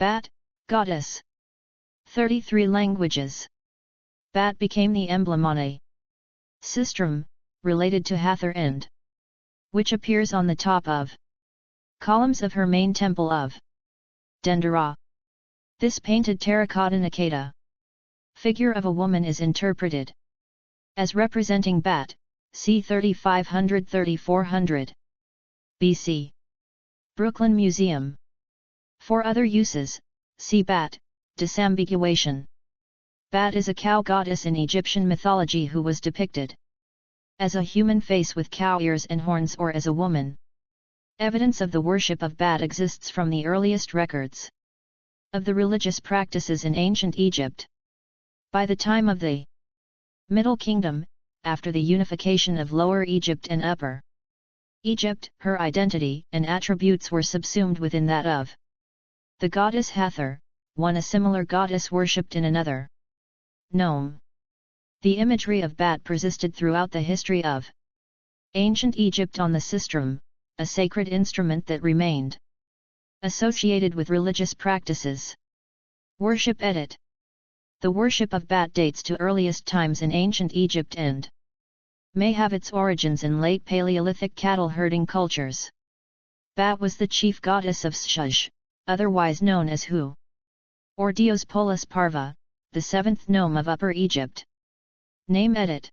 Bat, goddess. 33 languages. Bat became the emblem on a sistrum, related to Hathor and which appears on the top of columns of her main temple of Dendera. This painted terracotta Niketa figure of a woman is interpreted as representing Bat, c. 3500–3400 BC. Brooklyn Museum. For other uses, see Bat, disambiguation. Bat is a cow goddess in Egyptian mythology who was depicted as a human face with cow ears and horns or as a woman. Evidence of the worship of Bat exists from the earliest records of the religious practices in ancient Egypt. By the time of the Middle Kingdom, after the unification of Lower Egypt and Upper Egypt, her identity and attributes were subsumed within that of the goddess Hathor, a similar goddess worshipped in another nome. The imagery of Bat persisted throughout the history of ancient Egypt on the sistrum, a sacred instrument that remained associated with religious practices. Worship edit. The worship of Bat dates to earliest times in ancient Egypt and may have its origins in late Paleolithic cattle herding cultures. Bat was the chief goddess of Shush, otherwise known as Hu, or Dios Polis Parva, the seventh nome of Upper Egypt. Name edit.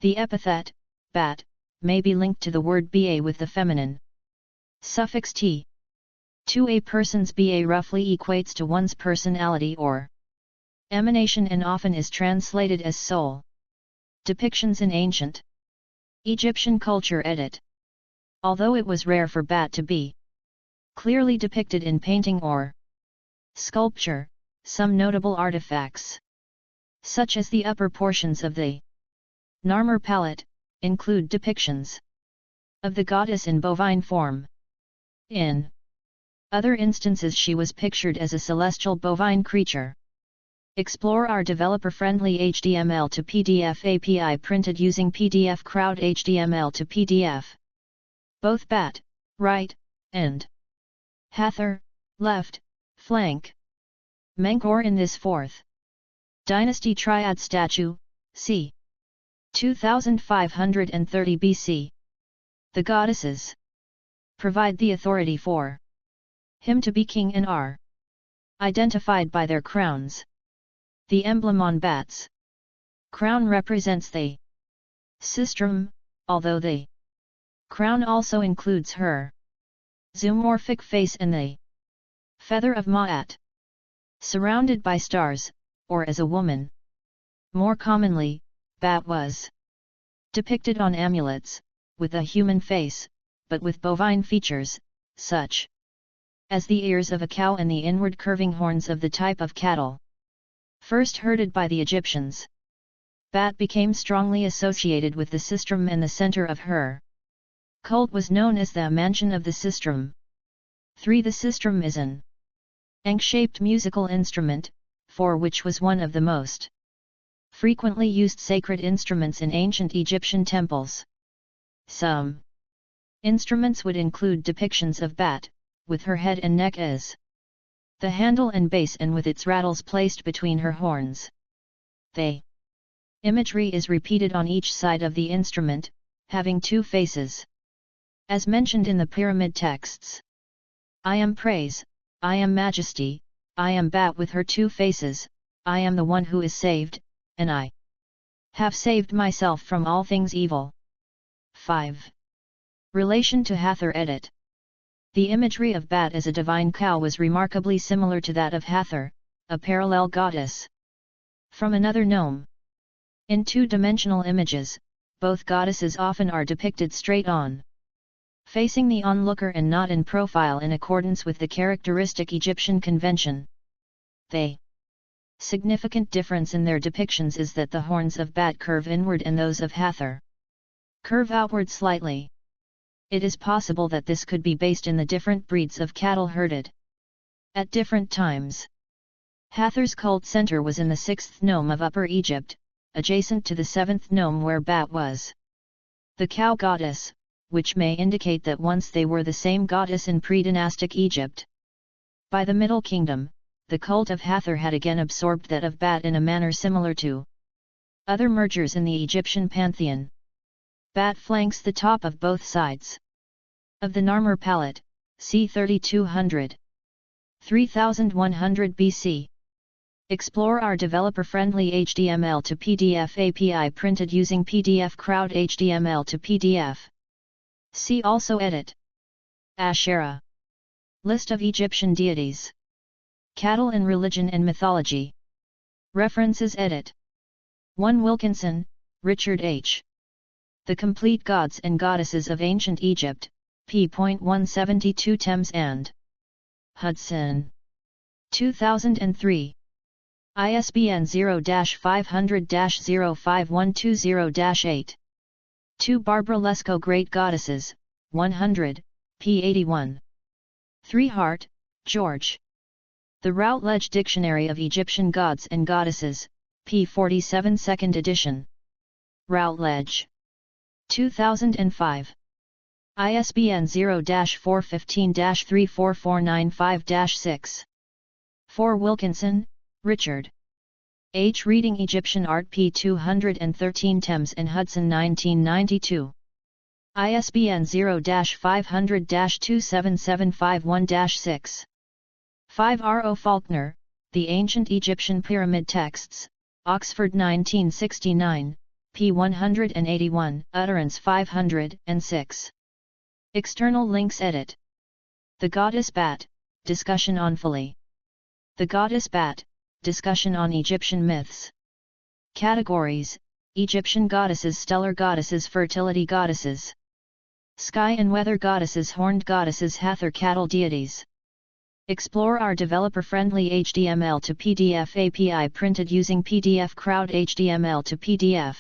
The epithet, Bat, may be linked to the word ba with the feminine suffix t. To a person's ba roughly equates to one's personality or emanation and often is translated as soul. Depictions in ancient Egyptian culture edit. Although it was rare for Bat to be clearly depicted in painting or sculpture, some notable artifacts, such as the upper portions of the Narmer palette, include depictions of the goddess in bovine form. In other instances she was pictured as a celestial bovine creature. Explore our developer-friendly HTML to PDF API printed using PDF Crowd HTML to PDF. Both Bat, right, and Hathor, left, flank. Menkaure in this 4th Dynasty Triad statue, c. 2530 BC. The goddesses provide the authority for him to be king and are identified by their crowns. The emblem on Bat's crown represents the sistrum, although the crown also includes her zoomorphic face and the feather of Ma'at. Surrounded by stars, or as a woman. More commonly, Bat was depicted on amulets, with a human face, but with bovine features, such as the ears of a cow and the inward curving horns of the type of cattle first herded by the Egyptians. Bat became strongly associated with the sistrum, and the center of her cult was known as the mansion of the sistrum. 3. The sistrum is an ankh-shaped musical instrument, for which was one of the most frequently used sacred instruments in ancient Egyptian temples. Some instruments would include depictions of Bat, with her head and neck as the handle and base and with its rattles placed between her horns. The imagery is repeated on each side of the instrument, having 2 faces. As mentioned in the pyramid texts. I am praise, I am majesty, I am Bat with her 2 faces, I am the one who is saved, and I have saved myself from all things evil. 5. Relation to Hathor edit. The imagery of Bat as a divine cow was remarkably similar to that of Hathor, a parallel goddess from another nome. In 2-dimensional images, both goddesses often are depicted straight on, facing the onlooker and not in profile in accordance with the characteristic Egyptian convention. The significant difference in their depictions is that the horns of Bat curve inward and those of Hathor curve outward slightly. It is possible that this could be based in the different breeds of cattle herded at different times. Hathor's cult center was in the 6th nome of Upper Egypt, adjacent to the 7th nome where Bat was the cow goddess, which may indicate that once they were the same goddess in pre-dynastic Egypt. By the Middle Kingdom, the cult of Hathor had again absorbed that of Bat in a manner similar to other mergers in the Egyptian pantheon. Bat flanks the top of both sides of the Narmer palette, c. 3200. 3100 BC. Explore our developer-friendly HTML to PDF API printed using PDF Crowd HTML to PDF. See also Edit. Asherah. List of Egyptian deities. Cattle in Religion and Mythology. References Edit. 1 Wilkinson, Richard H. The Complete Gods and Goddesses of Ancient Egypt, p.172 Thames and Hudson. 2003. ISBN 0-500-05120-8. 2 Barbara Lesko Great Goddesses, 100, p. 81. 3 Hart, George. The Routledge Dictionary of Egyptian Gods and Goddesses, p. 47 2nd edition. Routledge. 2005. ISBN 0-415-34495-6. 4 Wilkinson, Richard. H. Reading Egyptian Art p. 213 Thames and Hudson 1992. ISBN 0-500-27751-6. 5 R. O. Faulkner, The Ancient Egyptian Pyramid Texts, Oxford 1969, p. 181, utterance 506. External links Edit. The Goddess Bat, Discussion on Phili. The Goddess Bat, Discussion on Egyptian Myths. Categories: Egyptian Goddesses, Stellar Goddesses, Fertility Goddesses, Sky and Weather Goddesses, Horned Goddesses, Hathor, Cattle Deities. Explore our developer-friendly HTML to PDF API printed using PDF Crowd HTML to PDF.